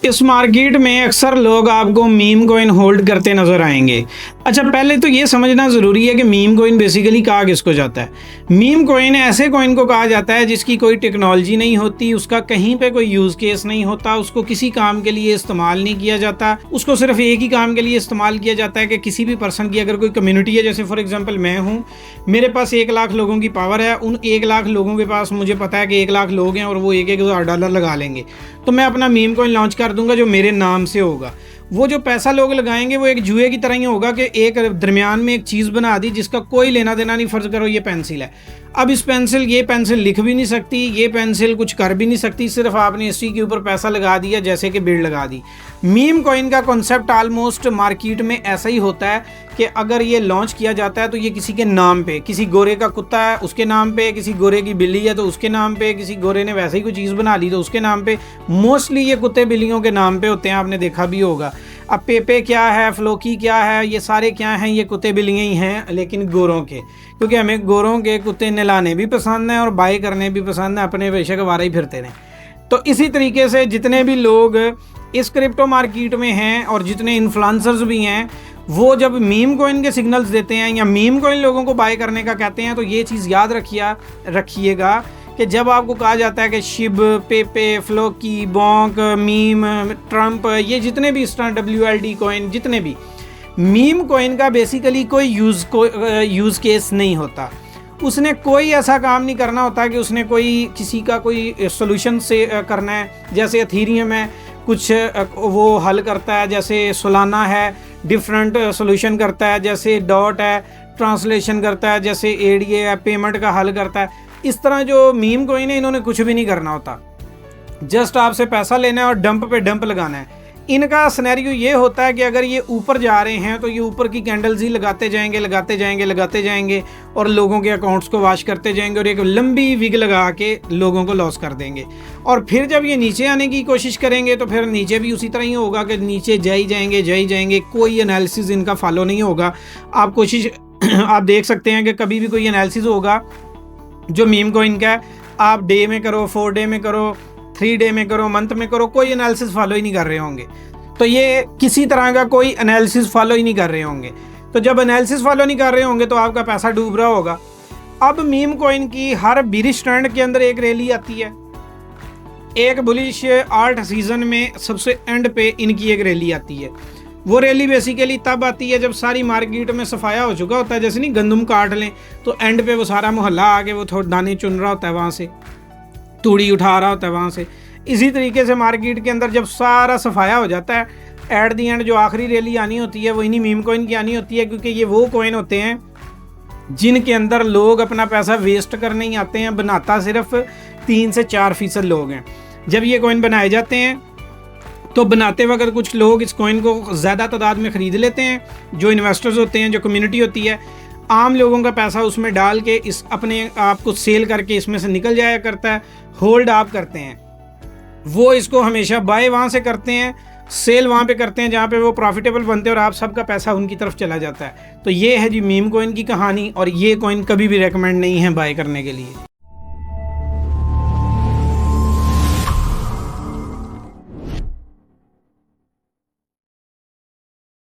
इस मार्केट में अक्सर लोग आपको मीम कॉइन होल्ड करते नजर आएंगे। अच्छा, पहले तो ये समझना ज़रूरी है कि मीम कॉइन बेसिकली कहा किसको जाता है। मीम कॉइन ऐसे कॉइन को कहा जाता है जिसकी कोई टेक्नोलॉजी नहीं होती, उसका कहीं पे कोई यूज़ केस नहीं होता, उसको किसी काम के लिए इस्तेमाल नहीं किया जाता। उसको सिर्फ एक ही काम के लिए इस्तेमाल किया जाता है कि किसी भी पर्सन की अगर कोई कम्युनिटी है, जैसे फॉर एग्जाम्पल मैं हूँ, मेरे पास 1 लाख लोगों की पावर है, उन 1 लाख लोगों के पास मुझे पता है कि 1 लाख लोग हैं और वो $1,000 लगा लेंगे, तो मैं अपना मीम कॉइन लॉन्च कर दूंगा जो मेरे नाम से होगा। वो जो पैसा लोग लगाएंगे वो एक जुए की तरह ही होगा कि एक दरमियान में एक चीज़ बना दी जिसका कोई लेना देना नहीं। फ़र्ज़ करो ये पेंसिल है, अब ये पेंसिल लिख भी नहीं सकती, ये पेंसिल कुछ कर भी नहीं सकती, सिर्फ आपने इसी के ऊपर पैसा लगा दिया जैसे कि बिड लगा दी। मीम कॉइन का कॉन्सेप्ट ऑलमोस्ट मार्केट में ऐसा ही होता है कि अगर ये लॉन्च किया जाता है तो ये किसी के नाम पे, किसी गोरे का कुत्ता है उसके नाम पे, किसी गोरे की बिल्ली है तो उसके नाम पे, किसी गोरे ने वैसे ही कोई चीज़ बना ली तो उसके नाम पे। मोस्टली ये कुत्ते बिल्लियों के नाम पे होते हैं, आपने देखा भी होगा। अब पेपे क्या है, फ्लोकी क्या है, ये सारे क्या हैं, ये कुत्ते बिल्लियाँ ही हैं, लेकिन गोरों के, क्योंकि हमें गोरों के कुत्ते नहलाने भी पसंद हैं और बाई करने भी पसंद है, अपने बेशक वारा ही फिरते रहें। तो इसी तरीके से जितने भी लोग इस क्रिप्टो मार्केट में हैं और जितने इन्फ्लुएंसर्स भी हैं, वो जब मीम कॉइन के सिग्नल्स देते हैं या मीम कॉइन लोगों को बाय करने का कहते हैं, तो ये चीज़ याद रखिएगा कि जब आपको कहा जाता है कि शिब, पेपे, फ्लोकी, बॉन्क, मीम, ट्रंप, ये जितने भी इस तरह WLD कॉइन, जितने भी मीम कॉइन का बेसिकली कोई यूज़ केस नहीं होता। उसने कोई ऐसा काम नहीं करना होता कि उसने किसी का कोई सोल्यूशन से करना है। जैसे एथेरियम है, कुछ वो हल करता है, जैसे सोलाना है डिफरेंट सोल्यूशन करता है, जैसे डॉट है ट्रांसलेशन करता है, जैसे ADA है पेमेंट का हल करता है। इस तरह जो मीम कॉइन है, इन्होंने कुछ भी नहीं करना होता, जस्ट आपसे पैसा लेना है और डंप पे डंप लगाना है। इनका सिनेरियो ये होता है कि अगर ये ऊपर जा रहे हैं तो ये ऊपर की कैंडल्स ही लगाते जाएंगे और लोगों के अकाउंट्स को वॉश करते जाएंगे और एक लंबी विग लगा के लोगों को लॉस कर देंगे। और फिर जब ये नीचे आने की कोशिश करेंगे तो फिर नीचे भी उसी तरह ही होगा कि नीचे जा ही जाएंगे। कोई एनालिसिस इनका फॉलो नहीं होगा। आप देख सकते हैं कि कभी भी कोई एनालिसिस होगा जो मीम कॉइन का है, आप डे में करो, 4 डे में करो, 3 डे में करो, मंथ में करो, कोई एनालिसिस फॉलो ही नहीं कर रहे होंगे। तो ये किसी तरह का कोई एनालिसिस फॉलो ही नहीं कर रहे होंगे। तो जब एनालिसिस फॉलो नहीं कर रहे होंगे तो आपका पैसा डूब रहा होगा। अब मीम कॉइन की हर बिरिश ट्रेंड के अंदर एक रैली आती है, एक बुलिश आर्ट सीजन में सबसे एंड पे इनकी एक रैली आती है। वो रैली बेसिकली तब आती है जब सारी मार्केट में सफाया हो चुका होता है। जैसे नहीं गंदम काट लें तो एंड पे वो सारा मोहल्ला आके वो थोड़े दाने चुन रहा होता है, वहाँ से तूड़ी उठा रहा होता है वहाँ से। इसी तरीके से मार्केट के अंदर जब सारा सफाया हो जाता है, एट दी एंड जो आखिरी रैली आनी होती है वो इन्हीं मीम कॉइन की आनी होती है, क्योंकि ये वो कॉइन होते हैं जिनके अंदर लोग अपना पैसा वेस्ट करने ही आते हैं। बनाता सिर्फ 3 से 4% लोग हैं। जब ये कॉइन बनाए जाते हैं तो बनाते वक्त कुछ लोग इस कॉइन को ज़्यादा तादाद में ख़रीद लेते हैं, जो इन्वेस्टर्स होते हैं, जो कम्युनिटी होती है। आम लोगों का पैसा उसमें डाल के इस अपने आप को सेल करके इसमें से निकल जाया करता है। होल्ड आप करते हैं, वो इसको हमेशा बाय वहाँ से करते हैं, सेल वहाँ पे करते हैं जहाँ पे वो प्रॉफिटेबल बनते हैं और आप सबका पैसा उनकी तरफ चला जाता है। तो ये है जी मीम कॉइन की कहानी, और ये कॉइन कभी भी रेकमेंड नहीं है बाय करने के लिए।